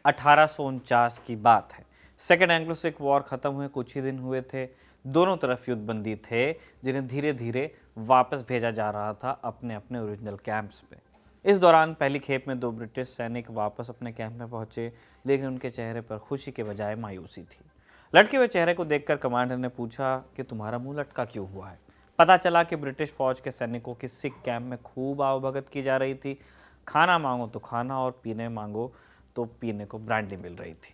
1849 की बात है। सेकेंड एंग्लो सिख वॉर खत्म हुए कुछ ही दिन हुए थे। दोनों तरफ युद्धबंदी थे, जिन्हें धीरे धीरे वापस भेजा जा रहा था अपने अपने ओरिजिनल कैंप्स पे। इस दौरान पहली खेप में 2 ब्रिटिश सैनिक वापस अपने कैंप में पहुंचे, लेकिन उनके चेहरे पर खुशी के बजाय मायूसी थी। लटके हुए चेहरे को देखकर कमांडर ने पूछा कि तुम्हारा मुंह लटका क्यों हुआ है। पता चला कि ब्रिटिश फौज के सैनिकों की सिख कैंप में खूब आवभगत की जा रही थी। खाना मांगो तो खाना और पीने मांगो तो पीने को ब्रांडी मिल रही थी।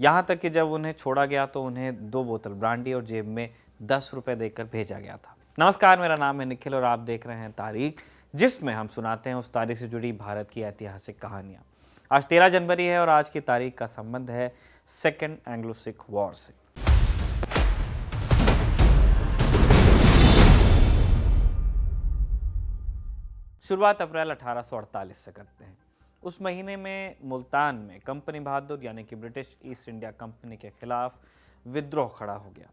यहाँ तक कि जब उन्हें छोड़ा गया तो उन्हें 2 बोतल ब्रांडी और जेब में 10 रुपए देकर भेजा गया था। नमस्कार, मेरा नाम है निखिल और आप देख रहे हैं तारीख, जिसमें हम सुनाते हैं उस तारीख से जुड़ी भारत की ऐतिहासिक कहानियां। आज 13 जनवरी है और आज की तारीख का संबंध है सेकेंड एंग्लो सिख वॉर से। शुरुआत अप्रैल 1848 से करते हैं। उस महीने में मुल्तान में कंपनी बहादुर यानी कि ब्रिटिश ईस्ट इंडिया कंपनी के खिलाफ विद्रोह खड़ा हो गया।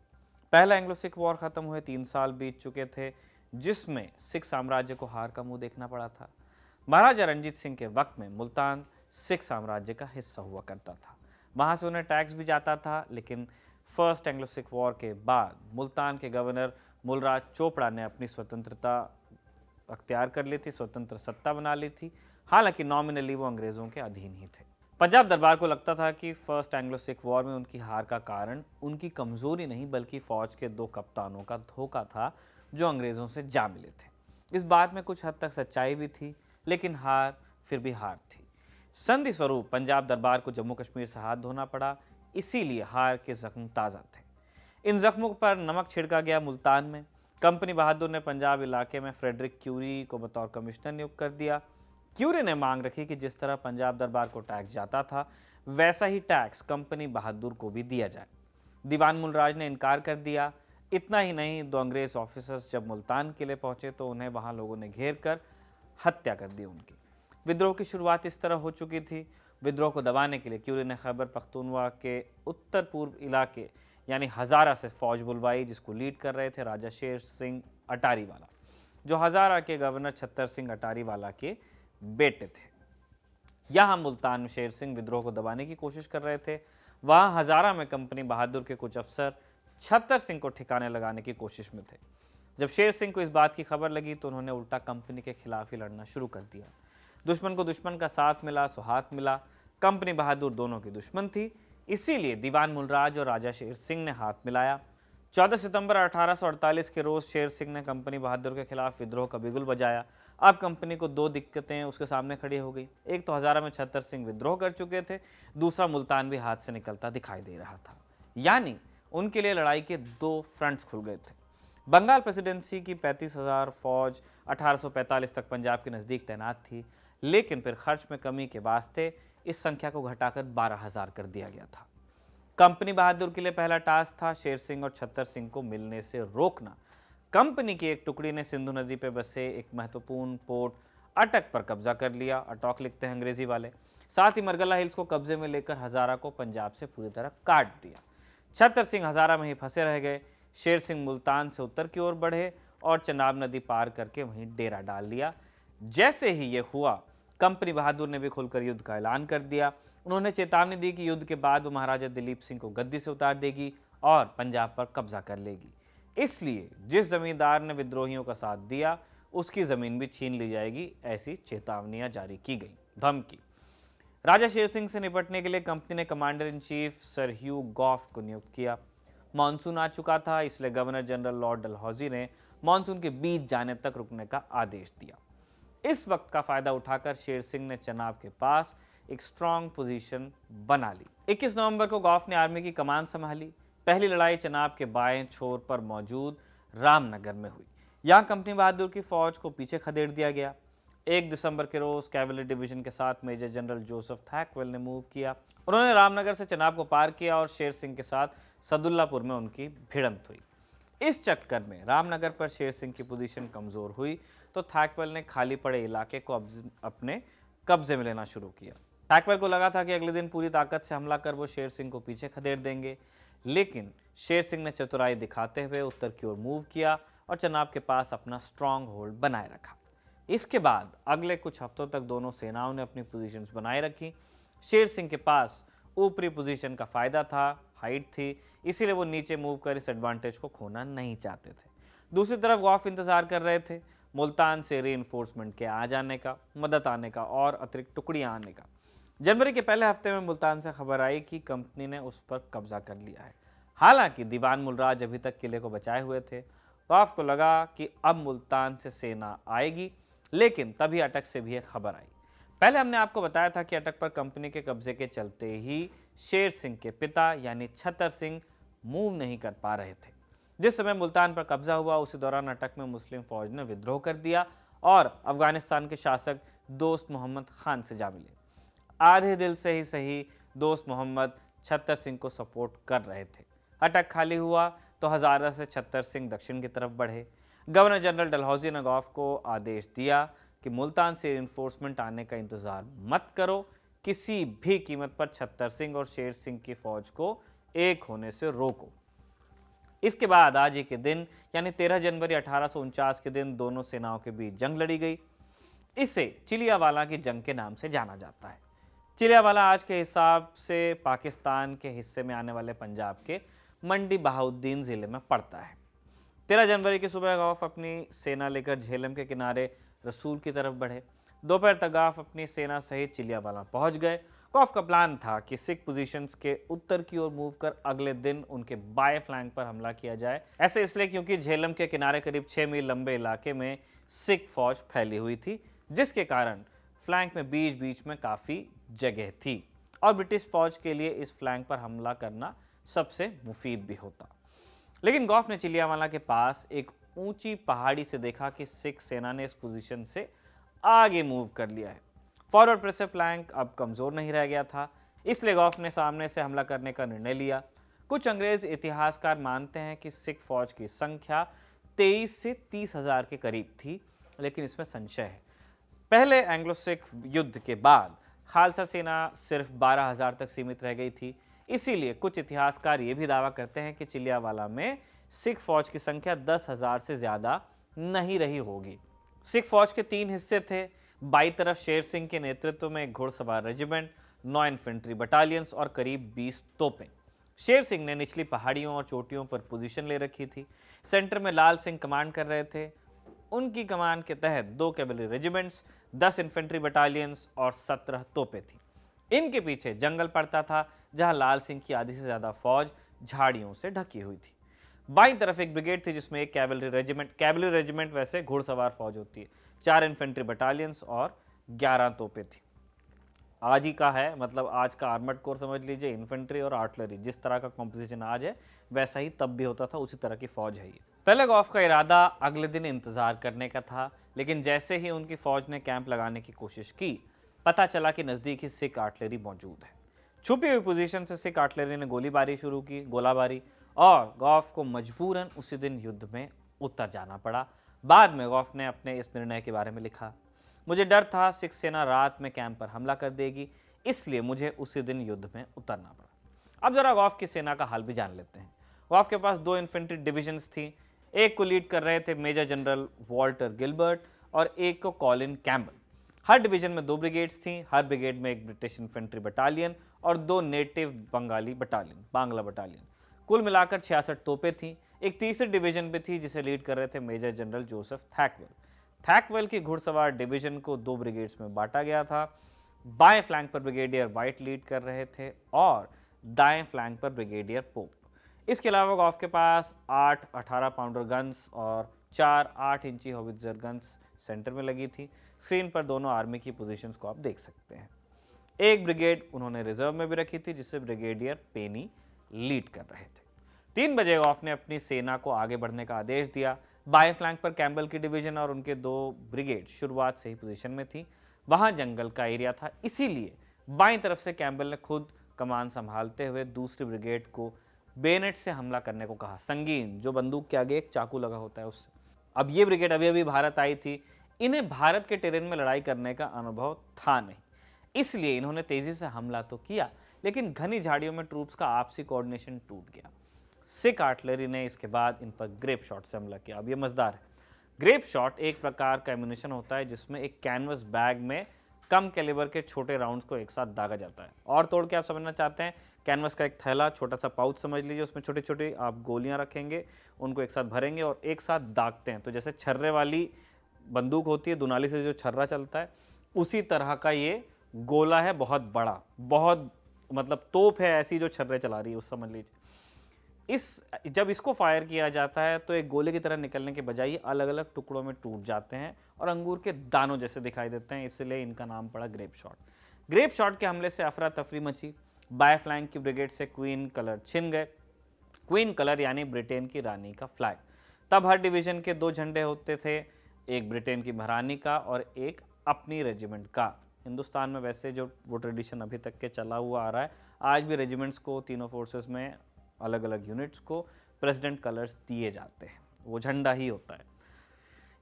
पहला एंग्लो सिख वॉर खत्म हुए 3 साल बीत चुके थे, जिसमें सिख साम्राज्य को हार का मुंह देखना पड़ा था। महाराजा रणजीत सिंह के वक्त में मुल्तान सिख साम्राज्य का हिस्सा हुआ करता था। वहां से उन्हें टैक्स भी जाता था, लेकिन फर्स्ट एंग्लो सिख वॉर के बाद मुल्तान के गवर्नर मुलराज चोपड़ा ने अपनी स्वतंत्रता अख्तियार कर ली थी, स्वतंत्र सत्ता बना ली थी। हालांकि नॉमिनली वो अंग्रेजों के अधीन ही थे। पंजाब दरबार को लगता था कि फर्स्ट एंग्लो सिख वॉर में उनकी हार का कारण उनकी कमजोरी नहीं बल्कि फौज के 2 कप्तानों का धोखा था जो अंग्रेजों से जा मिले थे। इस बात में कुछ हद तक सच्चाई भी थी, लेकिन हार फिर भी हार थी। संधि स्वरूप पंजाब दरबार को जम्मू कश्मीर से हाथ धोना पड़ा, इसीलिए हार के जख्म ताज़ा थे। इन जख्मों पर नमक छिड़का गया। मुल्तान में कंपनी बहादुर ने पंजाब इलाके में फ्रेडरिक क्यूरी को बतौर कमिश्नर नियुक्त कर दिया। क्यूरी ने मांग रखी कि जिस तरह पंजाब दरबार को टैक्स जाता था, वैसा ही टैक्स कंपनी बहादुर को भी दिया जाए। दीवान मुलराज ने इनकार कर दिया। इतना ही नहीं, 2 अंग्रेज ऑफिसर्स जब मुल्तान किले पहुंचे तो उन्हें वहां लोगों ने घेर कर हत्या कर दी उनकी। विद्रोह की शुरुआत इस तरह हो चुकी थी। विद्रोह को दबाने के लिए क्यूरी ने खैबर पख्तूनवा के उत्तर पूर्व इलाके यानी हज़ारा से फौज बुलवाई, जिसको लीड कर रहे थे राजा शेर सिंह अटारीवाला, जो हज़ारा के गवर्नर छत्तर सिंह अटारीवाला के बेटे थे। यहाँ मुल्तान में शेर सिंह विद्रोह को दबाने की कोशिश कर रहे थे। वहाँ हज़ारा में कंपनी बहादुर के कुछ अफसर छत्तर सिंह को ठिकाने लगाने की कोशिश में थे। जब शेर सिंह को इस बात की खबर लगी तो उन्होंने उल्टा कंपनी के खिलाफ ही लड़ना शुरू कर दिया। दुश्मन को दुश्मन का साथ मिला सो हाथ मिला। कंपनी बहादुर दोनों की दुश्मन थी, इसीलिए दीवान मुलराज और राजा शेर सिंह ने हाथ मिलाया। 14 सितंबर 1848 के रोज शेर सिंह ने कंपनी बहादुर के खिलाफ विद्रोह का बिगुल बजाया। अब कंपनी को 2 दिक्कतें उसके सामने खड़ी हो गई। एक तो हज़ारा में छत्तर सिंह विद्रोह कर चुके थे, दूसरा मुल्तान भी हाथ से निकलता दिखाई दे रहा था। यानी उनके लिए लड़ाई के 2 फ्रंट्स खुल गए थे। बंगाल प्रेसिडेंसी की 35,000 फौज 1845 तक पंजाब के नज़दीक तैनात थी, लेकिन फिर खर्च में कमी के वास्ते इस संख्या को घटाकर 12,000 कर दिया गया था। कंपनी बहादुर के लिए पहला टास्क था शेर सिंह और छत्तर सिंह को मिलने से रोकना। कंपनी की एक टुकड़ी ने सिंधु नदी पर बसे एक महत्वपूर्ण पोर्ट अटक पर कब्जा कर लिया। अटॉक लिखते हैं अंग्रेजी वाले। साथ ही मरगला हिल्स को कब्जे में लेकर हज़ारा को पंजाब से पूरी तरह काट दिया। छत्तर सिंह हज़ारा में ही फंसे रह गए। शेर सिंह मुल्तान से उत्तर की ओर बढ़े और चनाब नदी पार करके वहीं डेरा डाल लिया। जैसे ही ये हुआ, कंपनी बहादुर ने भी खुलकर युद्ध का ऐलान कर दिया। उन्होंने चेतावनी दी कि युद्ध के बाद वो महाराजा दिलीप सिंह को गद्दी से उतार देगी और पंजाब पर कब्जा कर लेगी। इसलिए जिस जमींदार ने विद्रोहियों का साथ दिया, उसकी जमीन भी छीन ली जाएगी, ऐसी चेतावनियां जारी की गई। धमकी। राजा शेर सिंह से निपटने के लिए कंपनी ने commander in chief sir Hugh Gough को नियुक्त किया। मानसून आ चुका था, इसलिए गवर्नर जनरल लॉर्ड डलहौजी ने मानसून के बीच जाने तक रुकने का आदेश दिया। इस वक्त का फायदा उठाकर शेर सिंह ने चनाब के पास एक स्ट्रांग पोजीशन बना ली। 21 नवंबर को गॉफ ने आर्मी की कमान संभाली। पहली लड़ाई चनाब के बाएं छोर पर मौजूद रामनगर में हुई। यहाँ कंपनी बहादुर की फौज को पीछे खदेड़ दिया गया। 1 दिसंबर के रोज कैवलरी डिवीजन के साथ मेजर जनरल जोसेफ थैकवेल ने मूव किया। उन्होंने रामनगर से चनाब को पार किया और शेर सिंह के साथ सदुल्लापुर में उनकी भिड़ंत हुई। इस चक्कर में रामनगर पर शेर सिंह की पोजीशन कमजोर हुई तो थैकवेल ने खाली पड़े इलाके को अपने कब्जे में लेना शुरू किया। थैकवेल को लगा था कि अगले दिन पूरी ताकत से हमला कर वो शेर सिंह को पीछे खदेड़ देंगे, लेकिन शेर सिंह ने चतुराई दिखाते हुए उत्तर की ओर मूव किया और चनाब के पास अपना स्ट्रांग होल्ड बनाए रखा। इसके बाद अगले कुछ हफ्तों तक दोनों सेनाओं ने अपनी पोजीशंस बनाए रखी। शेर सिंह के पास ऊपरी पोजीशन का फायदा था, हाइट थी, इसीलिए वो नीचे मूव कर इस एडवांटेज को खोना नहीं चाहते थे। दूसरी तरफ गौफ इंतजार कर रहे थे मुल्तान से रीइंफोर्समेंट के आ जाने का, मदद आने का और अतिरिक्त टुकड़ियां आने का। जनवरी के पहले हफ्ते में मुल्तान से खबर आई कि कंपनी ने उस पर कब्जा कर लिया है। हालांकि दीवान मुलराज अभी तक किले को बचाए हुए थे। गौफ को लगा कि अब मुल्तान से सेना आएगी, लेकिन तभी अटक से भी एक खबर आई। पहले हमने आपको बताया था कि अटक पर कंपनी के कब्जे के चलते ही शेर सिंह के पिता यानी छतर सिंह मूव नहीं कर पा रहे थे। जिस समय मुल्तान पर कब्जा हुआ उसी दौरान अटक में मुस्लिम फौज ने विद्रोह कर दिया और अफगानिस्तान के शासक दोस्त मोहम्मद खान से जा मिले। आधे दिल से ही सही दोस्त मोहम्मद छतर सिंह को सपोर्ट कर रहे थे। अटक खाली हुआ तो हजारा से छतर सिंह दक्षिण की तरफ बढ़े। गवर्नर जनरल डलहौजी ने गौफ को आदेश दिया कि मुल्तान से रिइंफोर्समेंट आने का इंतजार मत करो, किसी भी कीमत पर छतर सिंह और शेर सिंह की फौज को एक होने से रोको। इसके बाद आज ही के दिन यानी 13 जनवरी 1849 के दिन दोनों सेनाओं के बीच जंग लड़ी गई। इसे चिलियावाला की जंग के नाम से जाना जाता है। चिलियावाला आज के हिसाब से पाकिस्तान के हिस्से में आने वाले पंजाब के मंडी बहाउद्दीन जिले में पड़ता है। 13 जनवरी की सुबह गौफ अपनी सेना लेकर झेलम के किनारे रसूल की तरफ बढ़े। दोपहर तक गौफ अपनी सेना सहित चिलियावाला पहुंच गए। गौफ का प्लान था कि सिख पोजीशंस के उत्तर की ओर मूव कर अगले दिन उनके बाएं फ्लैंक पर हमला किया जाए। ऐसे इसलिए क्योंकि झेलम के किनारे करीब 6 मील लंबे इलाके में सिख फौज फैली हुई थी, जिसके कारण फ्लैंक में बीच बीच में काफ़ी जगह थी और ब्रिटिश फौज के लिए इस फ्लैंक पर हमला करना सबसे मुफीद भी होता। लेकिन गौफ ने चिलियावाला के पास एक ऊंची पहाड़ी से देखा कि सिख सेना ने इस पोजीशन से आगे मूव कर लिया है। फॉरवर्ड प्रेशर फ्लैंक अब कमज़ोर नहीं रह गया था, इसलिए गौफ ने सामने से हमला करने का निर्णय लिया। कुछ अंग्रेज इतिहासकार मानते हैं कि सिख फौज की संख्या 23 से 30 हज़ार के करीब थी, लेकिन इसमें संशय है। पहले एंग्लो सिख युद्ध के बाद खालसा सेना सिर्फ 12,000 तक सीमित रह गई थी। इसीलिए कुछ इतिहासकार ये भी दावा करते हैं कि चिलियावाला में सिख फौज की संख्या 10,000 से ज़्यादा नहीं रही होगी। सिख फौज के 3 हिस्से थे। बाईं तरफ शेर सिंह के नेतृत्व में एक घुड़सवार रेजिमेंट, 9 इन्फेंट्री बटालियंस और करीब 20 तोपें। शेर सिंह ने निचली पहाड़ियों और चोटियों पर पोजीशन ले रखी थी। सेंटर में लाल सिंह कमांड कर रहे थे। उनकी कमान के तहत 2 कैवलरी रेजिमेंट्स, 10 इन्फेंट्री बटालियंस और 17 तोपें थी। इनके पीछे जंगल पड़ता था, जहां लाल सिंह की आधी से ज़्यादा फौज झाड़ियों से ढकी हुई थी। बाईं तरफ एक ब्रिगेड थी जिसमें एक कैवलरी रेजिमेंट वैसे घुड़सवार फौज होती है, 4 इन्फेंट्री बटालियंस और 11 तोपें थी। आज ही का है, मतलब आज का आर्मर्ड कोर समझ लीजिए, इन्फेंट्री और आर्टिलरी, जिस तरह का कॉम्पोजिशन आज है वैसा ही तब भी होता था, उसी तरह की फौज है ये। पहले गौफ का इरादा अगले दिन इंतजार करने का था, लेकिन जैसे ही उनकी फौज ने कैंप लगाने की कोशिश की, पता चला कि नज़दीक ही सिख आर्टिलरी मौजूद है। छुपी हुई पोजीशन से सिख आर्टिलरी ने गोलीबारी शुरू की, गोलाबारी, और गौफ को मजबूरन उसी दिन युद्ध में उतर जाना पड़ा। बाद में गौफ ने अपने इस निर्णय के बारे में लिखा, मुझे डर था सिख सेना रात में कैंप पर हमला कर देगी, इसलिए मुझे उसी दिन युद्ध में उतरना पड़ा। अब जरा गौफ की सेना का हाल भी जान लेते हैं। गौफ के पास 2 इन्फेंट्री डिविजन्स थी। एक को लीड कर रहे थे मेजर जनरल वॉल्टर गिलबर्ट और एक को कॉलिन कैम्बल। हर डिवीजन में 2 ब्रिगेड्स थी। हर ब्रिगेड में एक ब्रिटिश इन्फेंट्री बटालियन और 2 native Bengali battalion, Bangla battalion. कुल मिलाकर 66 तोपें थीं। एक तीसरी डिवीजन भी थी जिसे लीड कर रहे थे मेजर जनरल जोसेफ थैकवेल की घुड़सवार डिवीजन को 2 ब्रिगेड्स में बांटा गया था। बाएं फ्लैंक पर ब्रिगेडियर वाइट लीड कर रहे थे और दाएं फ्लैंक पर ब्रिगेडियर पोप। इसके अलावा गौफ के पास 8 18 पाउंडर गन्स और 4 8 इंची हॉवित्जर गन्स सेंटर में लगी थी। स्क्रीन पर दोनों आर्मी की पोजीशंस को आप देख सकते हैं। एक ब्रिगेड उन्होंने रिजर्व में भी रखी थी, जिसे ब्रिगेडियर पेनी लीड कर रहे थे। 3 बजे गौफ ने अपनी सेना को आगे बढ़ने का आदेश दिया। बाएं फ्लैंक पर कैम्बल की डिवीजन और उनके 2 ब्रिगेड शुरुआत से ही पोजीशन में थी। वहां जंगल का एरिया था, इसीलिए बाईं तरफ से कैम्बल ने खुद कमान संभालते हुए दूसरी ब्रिगेड को बेनेट से हमला करने को कहा। संगीन, जो बंदूक के आगे एक चाकू लगा होता है, उससे। अब ये ब्रिगेड अभी अभी भारत आई थी, इन्हें भारत के टेरेन में लड़ाई करने का अनुभव था नहीं, इसलिए इन्होंने तेजी से हमला तो किया, लेकिन घनी झाड़ियों में ट्रूप्स का आपसी कोऑर्डिनेशन टूट गया। सिख आर्टिलरी ने इसके बाद इन पर ग्रेप शॉट से हमला किया। अब ये मजेदार है। ग्रेप शॉट एक प्रकार का एम्यूनिशन होता है जिसमें एक कैनवस बैग में कम कैलिबर के छोटे राउंड्स को एक साथ दागा जाता है। और तोड़ के आप समझना चाहते हैं, कैनवस का एक थैला, छोटा सा पाउच समझ लीजिए, उसमें छोटी छोटी आप गोलियां रखेंगे, उनको एक साथ भरेंगे और एक साथ दागते हैं। तो जैसे छर्रे वाली बंदूक होती है, दुनाली से जो छर्रा चलता है, उसी तरह का ये गोला है, बहुत बड़ा, बहुत मतलब तोप है ऐसी जो छर्रे चला रही है, उस समझ लीजिए। जब इसको फायर किया जाता है तो एक गोले की तरह निकलने के बजाय ये अलग अलग टुकड़ों में टूट जाते हैं और अंगूर के दानों जैसे दिखाई देते हैं, इसलिए इनका नाम पड़ा ग्रेप शॉट। ग्रेप शॉट के हमले से अफरा तफरी मची। बाय फ्लैंक की ब्रिगेड से क्वीन कलर छिन गए। क्वीन कलर यानी ब्रिटेन की रानी का फ्लैग। तब हर डिवीजन के 2 झंडे होते थे, एक ब्रिटेन की महारानी का और एक अपनी रेजिमेंट का। हिंदुस्तान में वैसे जो वो ट्रेडिशन अभी तक के चला हुआ आ रहा है, आज भी रेजिमेंट्स को, तीनों फोर्सेस में अलग अलग यूनिट्स को प्रेसिडेंट कलर्स दिए जाते हैं, वो झंडा ही होता है।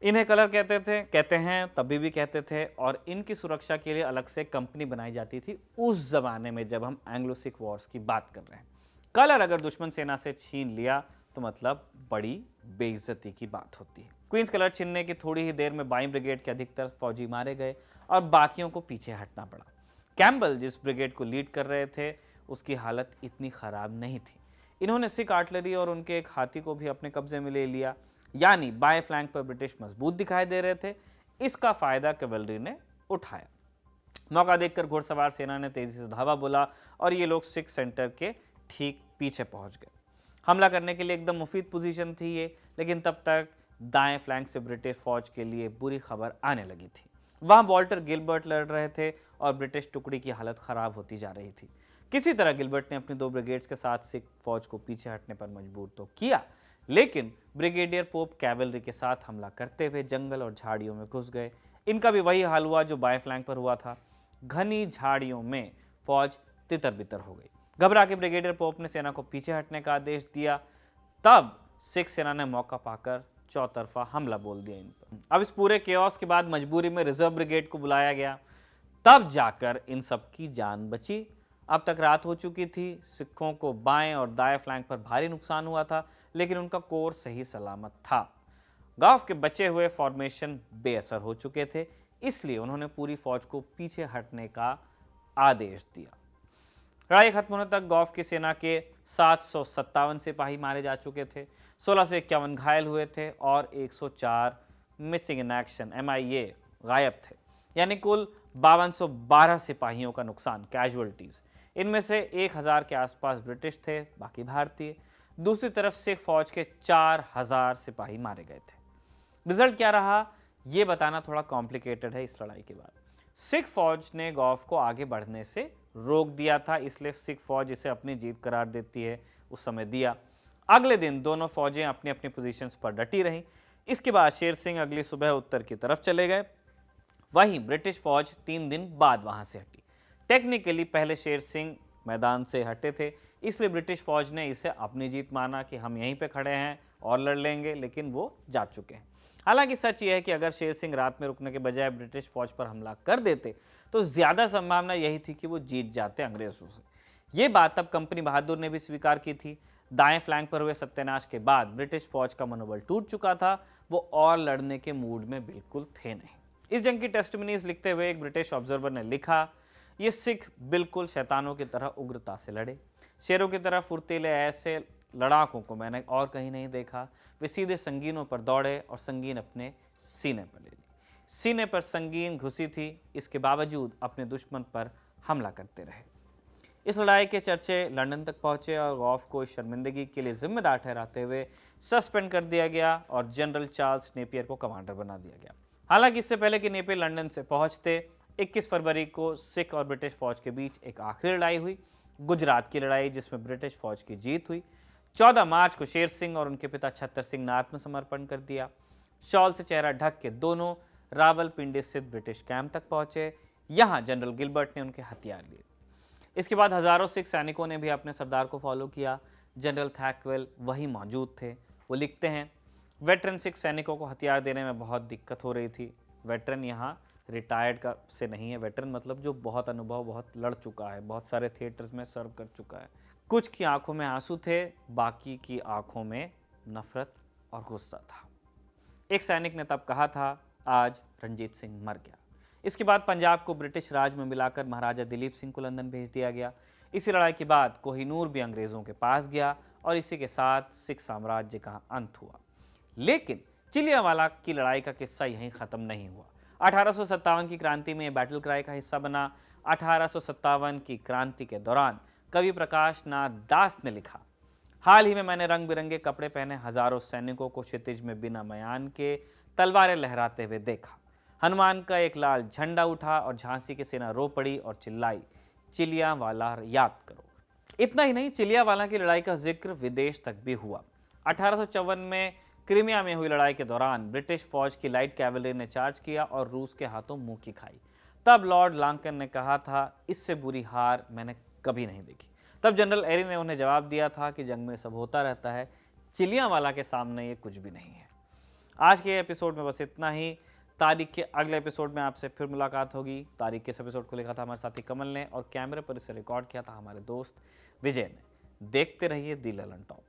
इन्हें कलर कहते हैं, तभी भी कहते थे, और इनकी सुरक्षा के लिए अलग से कंपनी बनाई जाती थी उस जमाने में, जब हम एंग्लो सिख वॉर्स की बात कर रहे हैं। कलर अगर दुश्मन सेना से छीन लिया तो मतलब बड़ी बेइज्जती की बात होती है। क्वींस कलर छीनने की थोड़ी ही देर में बाई ब्रिगेड के अधिकतर फौजी मारे गए और बाकियों को पीछे हटना पड़ा। कैम्बल जिस ब्रिगेड को लीड कर रहे थे, उसकी हालत इतनी खराब नहीं थी। इन्होंने सिख आर्टिलरी और उनके एक हाथी को भी अपने कब्जे में ले लिया, यानी बाएं फ्लैंक पर ब्रिटिश मजबूत दिखाई दे रहे थे। इसका फायदा कैवलरी ने उठाया। मौका देखकर घुड़सवार सेना ने तेजी से धावा बोला और ये लोग सिख सेंटर के ठीक पीछे पहुंच गए। हमला करने के लिए एकदम मुफीद पोजीशन थी ये, लेकिन तब तक दाएं फ्लैंक से ब्रिटिश फौज के लिए बुरी खबर आने लगी थी। वहां वॉल्टर गिलबर्ट लड़ रहे थे और ब्रिटिश टुकड़ी की हालत खराब होती जा रही थी। किसी तरह गिलबर्ट ने अपनी 2 ब्रिगेड्स के साथ सिख फौज को पीछे हटने पर मजबूर तो किया, लेकिन ब्रिगेडियर पोप कैवलरी के साथ हमला करते हुए जंगल और झाड़ियों में घुस गए। इनका भी वही हाल हुआ जो बाएं फ्लैंक पर हुआ था। घनी झाड़ियों में फौज तितर बितर हो गई। घबरा के ब्रिगेडियर पोप ने सेना को पीछे हटने का आदेश दिया। तब सिख सेना ने मौका पाकर चौतरफा हमला बोल दिया इन पर। अब इस पूरे केओस के बाद मजबूरी में रिजर्व ब्रिगेड को बुलाया गया, तब जाकर इन सब की जान बची। अब तक रात हो चुकी थी। सिखों को बाएं और दाएं फ्लैंक पर भारी नुकसान हुआ था, लेकिन उनका कोर सही सलामत था। गॉफ के बचे हुए फॉर्मेशन बेअसर हो चुके थे, इसलिए उन्होंने पूरी फौज को पीछे हटने का आदेश दिया। लड़ाई खत्म होने तक गॉफ की सेना के 757 सिपाही मारे जा चुके थे, 16 से 51 घायल हुए थे और 104 मिसिंग इन एक्शन MIA गायब थे, यानी कुल 5212 सिपाहियों का नुकसान, कैजुअल्टीज। इनमें से 1000 के आसपास ब्रिटिश थे, बाकी भारतीय। दूसरी तरफ सिख फौज के 4000 सिपाही मारे गए थे। रिजल्ट क्या रहा, यह बताना थोड़ा कॉम्प्लिकेटेड है। इस लड़ाई के बाद सिख फौज ने गौफ को आगे बढ़ने से रोक दिया था, इसलिए सिख फौज इसे अपनी जीत करार देती है, उस समय दिया। अगले दिन दोनों फौजें अपनी अपनी पोजीशंस पर डटी रहीं। इसके बाद शेर सिंह अगली सुबह उत्तर की तरफ चले गए। वहीं ब्रिटिश फौज 3 दिन बाद वहां से हटी। टेक्निकली पहले शेर सिंह मैदान से हटे थे, इसलिए ब्रिटिश फौज ने इसे अपनी जीत माना कि हम यहीं पे खड़े हैं और लड़ लेंगे, लेकिन वो जा चुके हैं। हालांकि सच यह है कि अगर शेर सिंह रात में रुकने के बजाय ब्रिटिश फौज पर हमला कर देते तो ज्यादा संभावना यही थी कि वो जीत जाते अंग्रेजों से। ये बात तब कंपनी बहादुर ने भी स्वीकार की थी। दाएं फ्लैंक पर हुए सत्यानाश के बाद ब्रिटिश फौज का मनोबल टूट चुका था, वो और लड़ने के मूड में बिल्कुल थे नहीं। इस जंग की टेस्टिमनीज लिखते हुए एक ब्रिटिश ऑब्जर्वर ने लिखा, ये सिख बिल्कुल शैतानों की तरह उग्रता से लड़े। शेरों की तरह फुर्तीले ऐसे लड़ाकों को मैंने और कहीं नहीं देखा। वे सीधे संगीनों पर दौड़े और संगीन अपने सीने पर ले ली। सीने पर संगीन घुसी थी, इसके बावजूद अपने दुश्मन पर हमला करते रहे। इस लड़ाई के चर्चे लंदन तक पहुंचे और गॉफ को इस शर्मिंदगी के लिए जिम्मेदार ठहराते हुए सस्पेंड कर दिया गया और जनरल चार्ल्स नेपियर को कमांडर बना दिया गया। हालांकि इससे पहले कि नेपियर लंदन से पहुंचते, 21 फरवरी को सिख और ब्रिटिश फौज के बीच एक आखिरी लड़ाई हुई, गुजरात की लड़ाई, जिसमें ब्रिटिश फौज की जीत हुई। 14 मार्च को शेर सिंह और उनके पिता छत्तर सिंह ने आत्मसमर्पण कर दिया। शॉल से चेहरा ढक के दोनों रावलपिंडी स्थित ब्रिटिश कैंप तक पहुंचे। यहां जनरल गिलबर्ट ने उनके हथियार लिए। इसके बाद हजारों सिख सैनिकों ने भी अपने सरदार को फॉलो किया। जनरल थैकवेल वहीं मौजूद थे। वो लिखते हैं, वेटरन सिख सैनिकों को हथियार देने में बहुत दिक्कत हो रही थी। वेटरन यहाँ रिटायर्ड का से नहीं है, वेटरन मतलब जो बहुत अनुभव, बहुत लड़ चुका है, बहुत सारे थिएटर्स में सर्व कर चुका है। कुछ की आंखों में आंसू थे, बाकी की आंखों में नफरत और गुस्सा था। एक सैनिक ने तब कहा था, आज रंजीत सिंह मर गया। इसके बाद पंजाब को ब्रिटिश राज में मिलाकर महाराजा दिलीप सिंह को लंदन भेज दिया गया। इसी लड़ाई के बाद कोहिनूर भी अंग्रेजों के पास गया और इसी के साथ सिख साम्राज्य का अंत हुआ। लेकिन चिलियावाला की लड़ाई का किस्सा यहीं खत्म नहीं हुआ। 1857 की क्रांति में बैटल क्राई का हिस्सा बना। 1857 की क्रांति के दौरान कवि प्रकाश नाथ दास ने लिखा, हाल ही में मैंने रंग बिरंगे कपड़े पहने हजारों सैनिकों को क्षितिज में बिना मयान के तलवारें लहराते हुए देखा। हनुमान का एक लाल झंडा उठा और झांसी की सेना रो पड़ी और चिल्लाई, चिलियावाला याद करो। इतना ही नहीं, चिलियावाला की लड़ाई का जिक्र विदेश तक भी हुआ। 1854 में क्रीमिया में हुई लड़ाई के दौरान ब्रिटिश फौज की लाइट कैवलरी ने चार्ज किया और रूस के हाथों मुंह की खाई। तब लॉर्ड लांकन ने कहा था, इससे बुरी हार मैंने कभी नहीं देखी। तब जनरल एरी ने उन्हें जवाब दिया था कि जंग में सब होता रहता है, चिलियावाला के सामने ये कुछ भी नहीं है। आज के एपिसोड में बस इतना ही। तारीख के अगले एपिसोड में आपसे फिर मुलाकात होगी। तारीख के इस एपिसोड को लिखा था हमारे साथी कमल ने और कैमरे पर इसे रिकॉर्ड किया था हमारे दोस्त विजय ने। देखते रहिए दी ललन टॉप।